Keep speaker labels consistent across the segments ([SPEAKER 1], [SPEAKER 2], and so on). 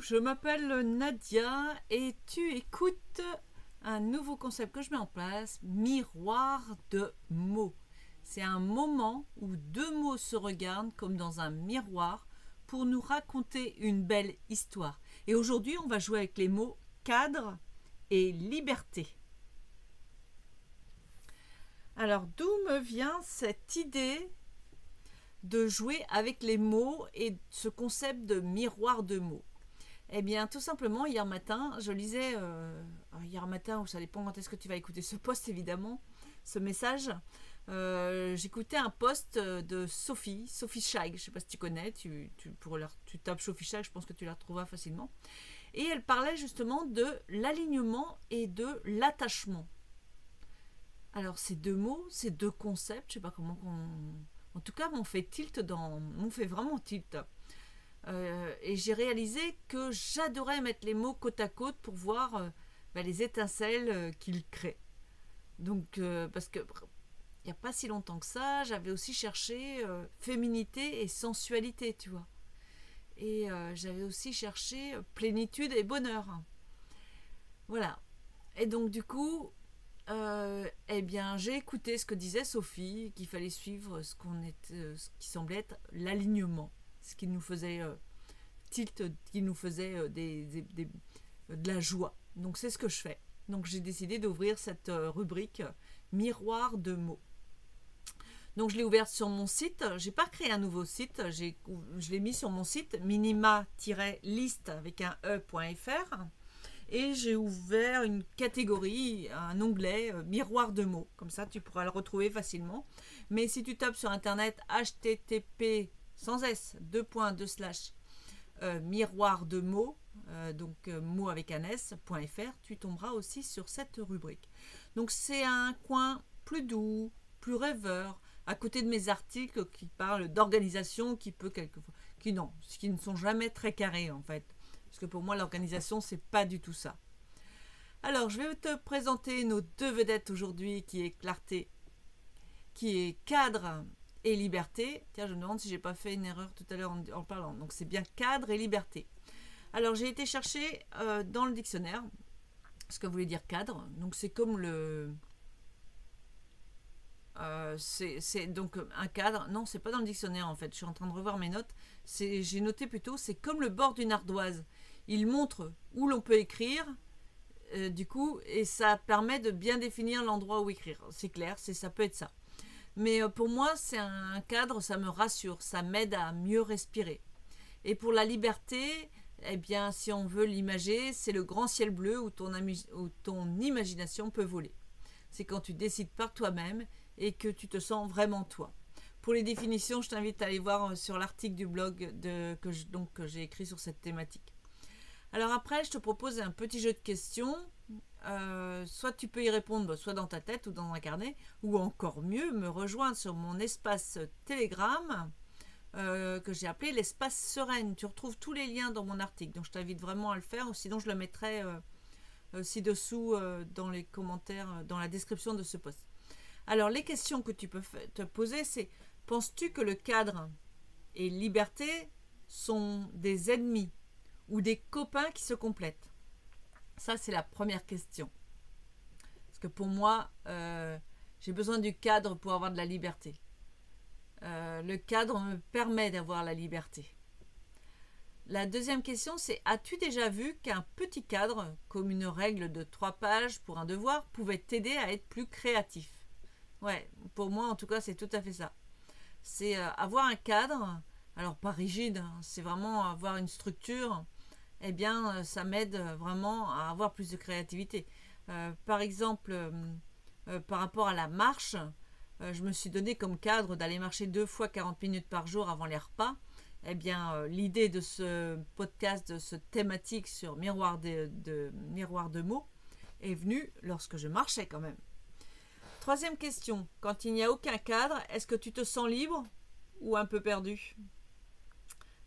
[SPEAKER 1] je m'appelle Nadia et tu écoutes un nouveau concept que je mets en place, miroir de mots. C'est un moment où deux mots se regardent comme dans un miroir pour nous raconter une belle histoire. Et aujourd'hui, on va jouer avec les mots cadre et liberté. Alors, d'où me vient cette idée de jouer avec les mots et ce concept de miroir de mots? Eh bien, tout simplement, hier matin, je lisais, hier matin, ou ça dépend quand est-ce que tu vas écouter ce post, évidemment, ce message, j'écoutais un post de Sophie Scheig, je ne sais pas si tu connais, tu tapes Sophie Scheig, je pense que tu la retrouveras facilement, et elle parlait justement de l'alignement et de l'attachement. Alors, ces deux mots, ces deux concepts, je ne sais pas comment en tout cas, m'ont fait vraiment tilt. Et j'ai réalisé que j'adorais mettre les mots côte à côte pour voir les étincelles qu'ils créent. Donc, parce que il n'y a pas si longtemps que ça, j'avais aussi cherché féminité et sensualité, tu vois. Et j'avais aussi cherché plénitude et bonheur. Voilà. Et donc, du coup, eh bien, j'ai écouté ce que disait Sophie, qu'il fallait suivre ce qui semblait être l'alignement, ce qui nous faisait tilt, qui nous faisait de la joie. Donc c'est ce que je fais. Donc j'ai décidé d'ouvrir cette rubrique miroir de mots. Donc je l'ai ouverte sur mon site. J'ai pas créé un nouveau site. Je l'ai mis sur mon site minima-list avec un e.fr. Et j'ai ouvert une catégorie, un onglet miroir de mots. Comme ça, tu pourras le retrouver facilement. Mais si tu tapes sur internet http sans s miroir de mots, mots avec un s.fr, tu tomberas aussi sur cette rubrique. Donc c'est un coin plus doux, plus rêveur, à côté de mes articles qui parlent d'organisation, qui ne sont jamais très carrés en fait. Parce que pour moi, l'organisation, c'est pas du tout ça. Alors, je vais te présenter nos deux vedettes aujourd'hui, qui est clarté, qui est cadre et liberté. Tiens, je me demande si j'ai pas fait une erreur tout à l'heure en parlant. Donc, c'est bien cadre et liberté. Alors, j'ai été chercher dans le dictionnaire ce que voulait dire cadre. Donc, c'est comme le... c'est donc un cadre. Non, c'est pas dans le dictionnaire en fait. Je suis en train de revoir mes notes. J'ai noté plutôt, c'est comme le bord d'une ardoise. Il montre où l'on peut écrire, du coup, et ça permet de bien définir l'endroit où écrire. C'est clair, ça peut être ça. Mais pour moi, c'est un cadre, ça me rassure, ça m'aide à mieux respirer. Et pour la liberté, eh bien, si on veut l'imager, c'est le grand ciel bleu où ton imagination peut voler. C'est quand tu décides par toi-même et que tu te sens vraiment toi. Pour les définitions, je t'invite à aller voir sur l'article du blog que j'ai écrit sur cette thématique. Alors après, je te propose un petit jeu de questions. Soit tu peux y répondre, soit dans ta tête ou dans un carnet, ou encore mieux, me rejoindre sur mon espace Telegram que j'ai appelé l'espace sereine. Tu retrouves tous les liens dans mon article, donc je t'invite vraiment à le faire, ou sinon je le mettrai ci-dessous dans les commentaires, dans la description de ce post. Alors les questions que tu peux te poser, c'est: penses-tu que le cadre et liberté sont des ennemis ou des copains qui se complètent? Ça, c'est la première question. Parce que pour moi, j'ai besoin du cadre pour avoir de la liberté. Le cadre me permet d'avoir la liberté. La deuxième question, c'est: as-tu déjà vu qu'un petit cadre, comme une règle de 3 pages pour un devoir, pouvait t'aider à être plus créatif? Ouais, pour moi, en tout cas, c'est tout à fait ça. C'est avoir un cadre, alors pas rigide, hein, c'est vraiment avoir une structure. Eh bien, ça m'aide vraiment à avoir plus de créativité. Par exemple, par rapport à la marche, je me suis donné comme cadre d'aller marcher 2 fois 40 minutes par jour avant les repas. Eh bien, l'idée de ce podcast, de ce thématique sur miroir de mots, est venue lorsque je marchais quand même. Troisième question, quand il n'y a aucun cadre, est-ce que tu te sens libre ou un peu perdu?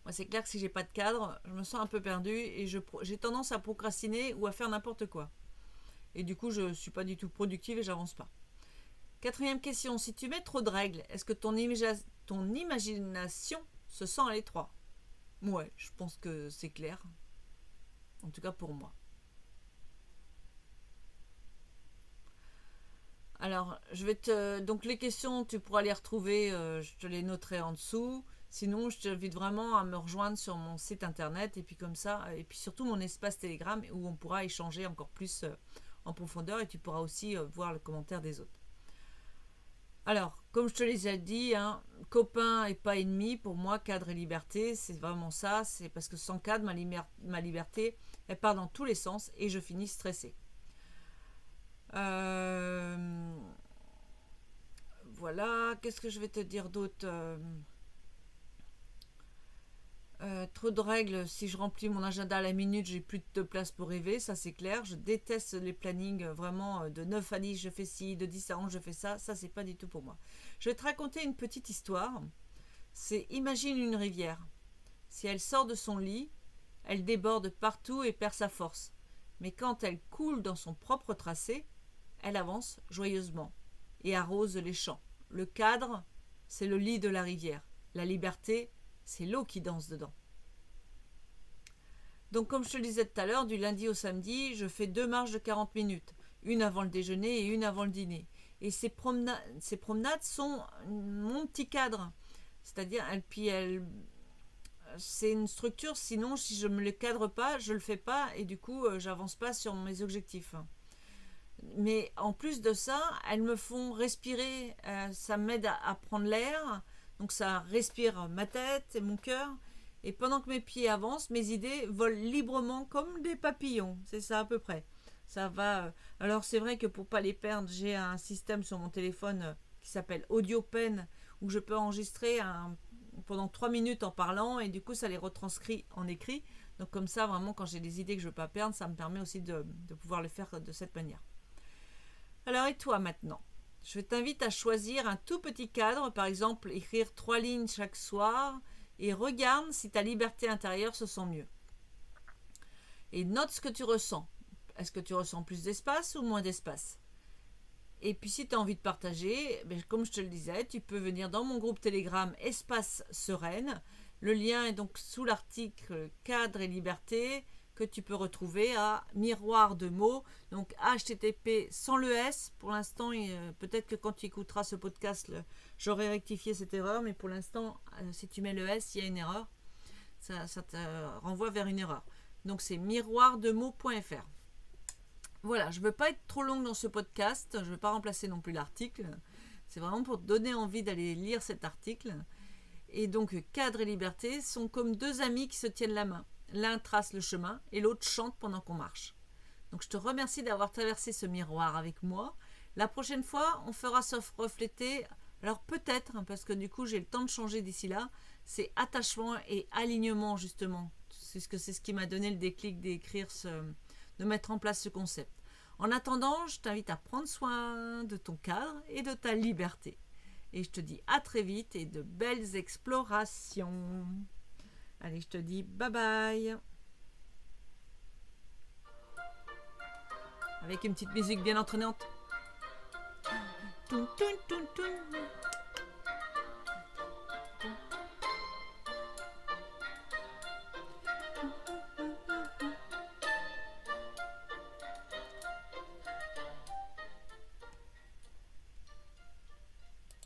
[SPEAKER 1] Moi, c'est clair que si j'ai pas de cadre, je me sens un peu perdu et j'ai tendance à procrastiner ou à faire n'importe quoi. Et du coup, je suis pas du tout productive et j'avance pas. Quatrième question, si tu mets trop de règles, est-ce que ton imagination se sent à l'étroit? Ouais, je pense que c'est clair. En tout cas pour moi. Alors, donc les questions, tu pourras les retrouver, je te les noterai en dessous. Sinon, je t'invite vraiment à me rejoindre sur mon site internet et puis comme ça, et puis surtout mon espace Telegram où on pourra échanger encore plus en profondeur et tu pourras aussi voir le commentaire des autres. Alors, comme je te l'ai déjà dit, hein, copain et pas ennemi, pour moi, cadre et liberté, c'est vraiment ça. C'est parce que sans cadre, ma liberté, elle part dans tous les sens et je finis stressée. Voilà, qu'est-ce que je vais te dire d'autre trop de règles, si je remplis mon agenda à la minute, j'ai plus de place pour rêver, ça c'est clair. Je déteste les plannings vraiment de 9 à 10, je fais ci, de 10 à 11, je fais ça. Ça, c'est pas du tout pour moi. Je vais te raconter une petite histoire. C'est imagine une rivière. Si elle sort de son lit, elle déborde partout et perd sa force. Mais quand elle coule dans son propre tracé, elle avance joyeusement et arrose les champs. Le cadre, c'est le lit de la rivière. La liberté, c'est l'eau qui danse dedans. Donc comme je te le disais tout à l'heure, du lundi au samedi, je fais 2 marches de 40 minutes. Une avant le déjeuner et une avant le dîner. Et ces promenades sont mon petit cadre. C'est-à-dire, c'est une structure, sinon si je ne me le cadre pas, je ne le fais pas et du coup, j'avance pas sur mes objectifs. Mais en plus de ça, elles me font respirer, ça m'aide à prendre l'air, donc ça respire ma tête et mon cœur. Et pendant que mes pieds avancent, mes idées volent librement comme des papillons. C'est ça à peu près. Ça va. Alors c'est vrai que pour pas les perdre, j'ai un système sur mon téléphone qui s'appelle AudioPen où je peux enregistrer pendant 3 minutes en parlant et du coup ça les retranscrit en écrit. Donc comme ça, vraiment, quand j'ai des idées que je ne veux pas perdre, ça me permet aussi de pouvoir le faire de cette manière. Alors et toi maintenant? Je t'invite à choisir un tout petit cadre, par exemple écrire 3 lignes chaque soir et regarde si ta liberté intérieure se sent mieux. Et note ce que tu ressens. Est-ce que tu ressens plus d'espace ou moins d'espace? Et puis si tu as envie de partager, comme je te le disais, tu peux venir dans mon groupe Telegram Espace Sereine. Le lien est donc sous l'article Cadre et Liberté que tu peux retrouver à Miroir de mots, donc http sans le S. Pour l'instant, peut-être que quand tu écouteras ce podcast, j'aurai rectifié cette erreur, mais pour l'instant, si tu mets le S, il y a une erreur. Ça te renvoie vers une erreur. Donc c'est miroirdemots.fr. Voilà, je ne veux pas être trop longue dans ce podcast, je ne veux pas remplacer non plus l'article. C'est vraiment pour te donner envie d'aller lire cet article. Et donc, cadre et liberté sont comme 2 amis qui se tiennent la main. L'un trace le chemin et l'autre chante pendant qu'on marche. Donc je te remercie d'avoir traversé ce miroir avec moi. La prochaine fois, on fera se refléter, alors peut-être, parce que du coup j'ai le temps de changer d'ici là, c'est attachement et alignement justement. C'est ce qui m'a donné le déclic de mettre en place ce concept. En attendant, je t'invite à prendre soin de ton cadre et de ta liberté. Et je te dis à très vite et de belles explorations. Allez, je te dis bye bye. Avec une petite musique bien entraînante. Toun, toun, toun, toun.